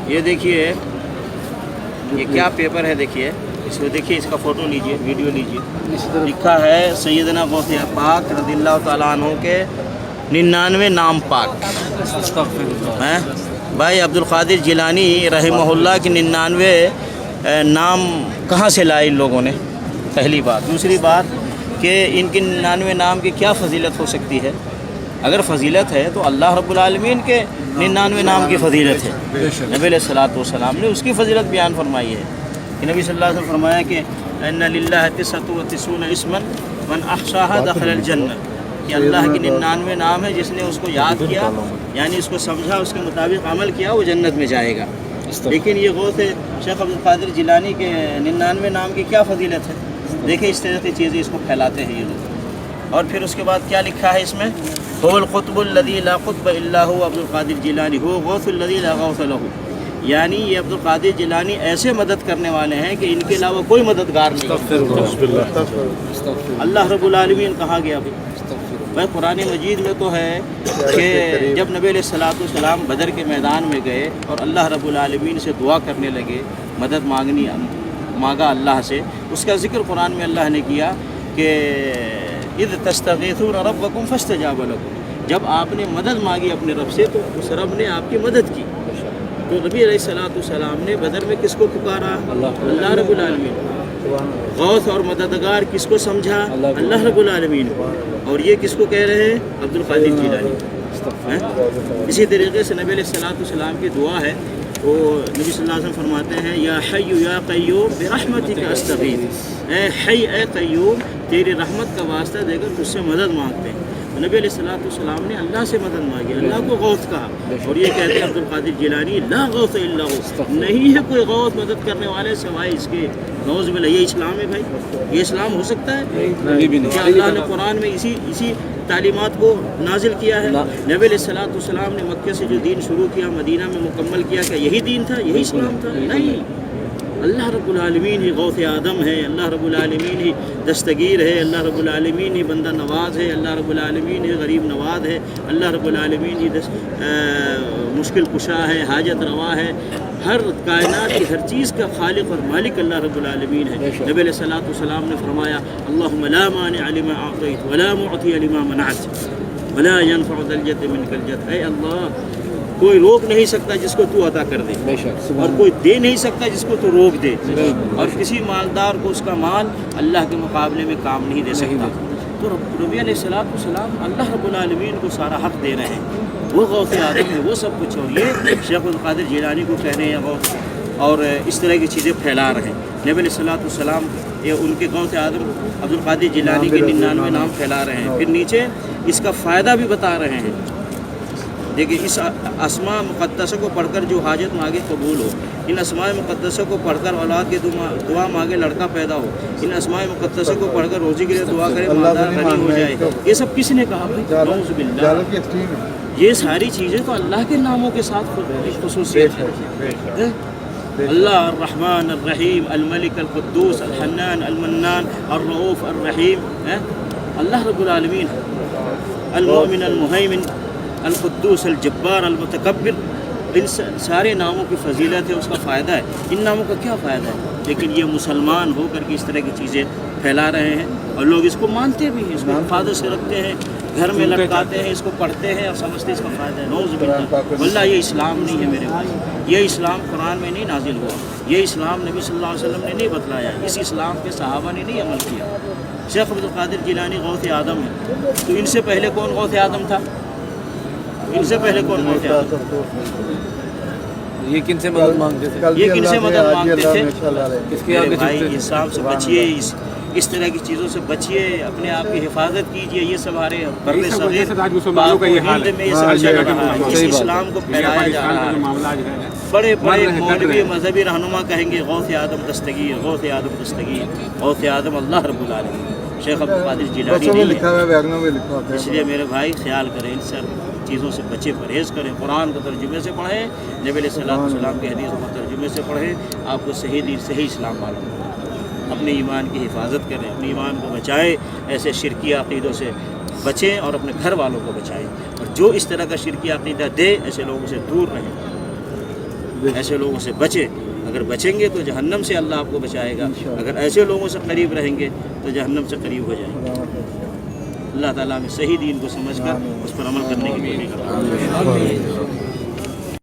یہ دیکھیے یہ کیا پیپر ہے، دیکھیے اس میں، دیکھیے اس کا فوٹو لیجئے، ویڈیو لیجئے. لکھا ہے سیدنا غوث پاک رضی اللہ تعالیٰ عنہ کے 99 نام پاک ہیں. بھائی عبد القادر جیلانی رحمہ اللہ کی 99 نام کہاں سے لائے ان لوگوں نے؟ پہلی بات. دوسری بات کہ ان کی 99 نام کی کیا فضیلت ہو سکتی ہے؟ اگر فضیلت ہے تو اللہ رب العالمین کے 99 نام کی فضیلت ہے. نبی علیہ الصلوۃ والسلام نے اس کی فضیلت بیان فرمائی ہے کہ نبی صلی اللہ علیہ وسلم فرمایا کہ ان للہ 99 اسما من احصاها دخل الجنہ، کہ اللہ کی 99 نام ہے، جس نے اس کو یاد کیا یعنی اس کو سمجھا، اس کے مطابق عمل کیا، وہ جنت میں جائے گا. لیکن یہ غوث شیخ عبد القادر جیلانی کے 99 نام کی کیا فضیلت ہے؟ دیکھیں اس طرح کی چیزیں اس کو پھیلاتے ہیں یہ لوگ. اور پھر اس کے بعد کیا لکھا ہے اس میں؟ هو القطب الذي لا قطب الا هو عبد القادر جیلانی هو غوث الذي لا غوث له، یعنی یہ عبد القادر جیلانی ایسے مدد کرنے والے ہیں کہ ان کے علاوہ کوئی مددگار نہیں. اللہ رب العالمین کہاں گیا بھائی؟ قرآن مجید میں تو ہے کہ جب نبی علیہ الصلوۃ والسلام بدر کے میدان میں گئے اور اللہ رب العالمین سے دعا کرنے لگے، مدد مانگا اللہ سے، اس کا ذکر قرآن میں اللہ نے کیا کہ اذ تستغیثون ربکم فاستجاب لکم، جب آپ نے مدد مانگی اپنے رب سے تو اس رب نے آپ کی مدد کی. تو نبی علیہ الصلوۃ والسلام نے بدر میں کس کو پکارا؟ اللہ رب العالمین. غوث اور مددگار کس کو سمجھا؟ اللہ رب العالمین. اور یہ کس کو کہہ رہے ہیں؟ عبد القادر جیلانی. اسی طریقے سے نبی علیہ الصلوۃ والسلام کی دعا ہے، وہ نبی صلی اللہ علیہ وسلم فرماتے ہیں یا حی یا قیوم برحمتک استغیث، اے حی اے قیوم تیری رحمت کا واسطہ دے کر تجھ سے مدد مانگتے ہیں. نبی علیہ الصلوۃ والسلام نے اللہ سے مدد مانگی، اللہ کو غوث کہا، اور یہ کہتے ہیں عبد القادر جیلانی لا غوث الا ہو، نہیں ہے کوئی غوث مدد کرنے والے سوائے اس کے. نعوذ باللہ. یہ اسلام ہے بھائی؟ یہ اسلام ہو سکتا ہے کیا؟ اللہ نے قرآن میں اسی تعلیمات کو نازل کیا ہے. نبی علیہ الصلوۃ والسلام نے مکہ سے جو دین شروع کیا، مدینہ میں مکمل کیا، کیا یہی دین تھا؟ یہی اسلام تھا؟ نہیں. اللہ رب العالمین ہی غوث آدم ہے، اللہ رب العالمین ہی دستگیر ہے، اللہ رب العالمین ہی بندہ نواز ہے، اللہ رب العالمین ہی غریب نواز ہے، اللہ رب العالمین ہی مشکل کشا ہے، حاجت روا ہے. ہر کائنات کی ہر چیز کا خالق اور مالک اللہ رب العالمین ہے. نبی علیہ الصلوۃ والسلام نے فرمایا اللہم لا مانع لما اعطیت ولا معطی لما منعت ولا ينفع ذا الجد منک الجد. اے اللہ، کوئی روک نہیں سکتا جس کو تو عطا کر دے، اور کوئی دے نہیں سکتا جس کو تو روک دے، اور کسی مالدار کو اس کا مال اللہ کے مقابلے میں کام نہیں دے سکتا. تو نبی علیہ الصلوۃ والسلام اللہ رب العالمین کو سارا حق دے رہے ہیں. وہ غوث آدم ہے، وہ سب کچھ. اور یہ شیخ القادر جیلانی کو کہہ رہے ہیں غوث، اور اس طرح کی چیزیں پھیلا رہے ہیں. نبی علیہ الصلوۃ والسلام یہ ان کے غوث آدم عبد القادر جیلانی کے 99 نام پھیلا رہے ہیں. پھر نیچے اس کا فائدہ بھی بتا رہے ہیں. دیکھیں اس اسماء مقدسہ کو پڑھ کر جو حاجت مانگے قبول ہو، ان اسماء مقدسہ کو پڑھ کر اولاد کی دعا مانگے لڑکا پیدا ہو، ان اسماء مقدسہ کو پڑھ کر روزی کے لیے دعا کرے مالدار غنی ہو جائے. یہ سب کس نے کہا بھائی؟ نعوذ باللہ. یہ ساری چیزیں تو اللہ کے ناموں کے ساتھ خصوصیت ہے. اللہ الرحمن الرحیم الملک القدوس الحنان المنان الرؤوف الرحیم. اللہ رب العالمین المؤمن المہیمن القدوس الجبار المتکبر. ان سارے ناموں کی فضیلت ہے، اس کا فائدہ ہے. ان ناموں کا کیا فائدہ ہے؟ لیکن یہ مسلمان ہو کر کے اس طرح کی چیزیں پھیلا رہے ہیں، اور لوگ اس کو مانتے بھی ہیں، اس کو حفاظت سے رکھتے ہیں، گھر میں لٹکاتے ہیں، اس کو پڑھتے ہیں اور سمجھتے اس کا فائدہ ہے. نعوذ باللہ. واللہ یہ اسلام نہیں ہے میرے بھائی. یہ اسلام قرآن میں نہیں نازل ہوا، یہ اسلام نبی صلی اللہ علیہ وسلم نے نہیں بتلایا، اس اسلام کے صحابہ نے نہیں عمل کیا. شیخ عبد القادر جیلانی غوث آدم ہے، تو ان سے پہلے کون غوث آدم تھا؟ ان سے پہلے کون غوث آدم؟ یہ کن سے مدد مانگتے تھے؟ یہ کن سے مدد مانگتے تھے؟ اس کے بھائی اسلام سے بچیے، اس طرح کی چیزوں سے بچیے، اپنے آپ کی حفاظت کیجیے. یہ سب ہمارے بر صغیر پاک و ہند میں یہ سب چل رہا ہے، اس اسلام کو پھیلایا جا رہا ہے. بڑے بڑے مولوی مذہبی رہنما کہیں گے غوث آدم دستگیر، غوث آدم دستگیر. غوث آدم اللہ رب العالمین، شیخ عبد القادر جیلانی نہیں ہے. اس لیے میرے بھائی خیال کریں، ان سب چیزوں سے بچے، پرہیز کریں. قرآن کو ترجمے سے پڑھیں، نبی علیہ الصلوۃ والسلام کے حدیث کو ترجمے سے پڑھیں. آپ کو صحیح دین، صحیح اسلام معلوم ہو. اپنے ایمان کی حفاظت کریں، اپنے ایمان کو بچائیں، ایسے شرکی عقیدوں سے بچیں اور اپنے گھر والوں کو بچائیں. اور جو اس طرح کا شرکی عقیدہ دے، ایسے لوگوں سے دور رہیں. ایسے لوگوں سے بچیں. اگر بچیں گے تو جہنم سے اللہ آپ کو بچائے گا. اگر ایسے لوگوں سے قریب رہیں گے تو جہنم سے قریب ہو جائیں گے. اللہ تعالیٰ ہمیں صحیح دین کو سمجھ کر اس پر عمل کرنے کی توفیق عطا فرمائے.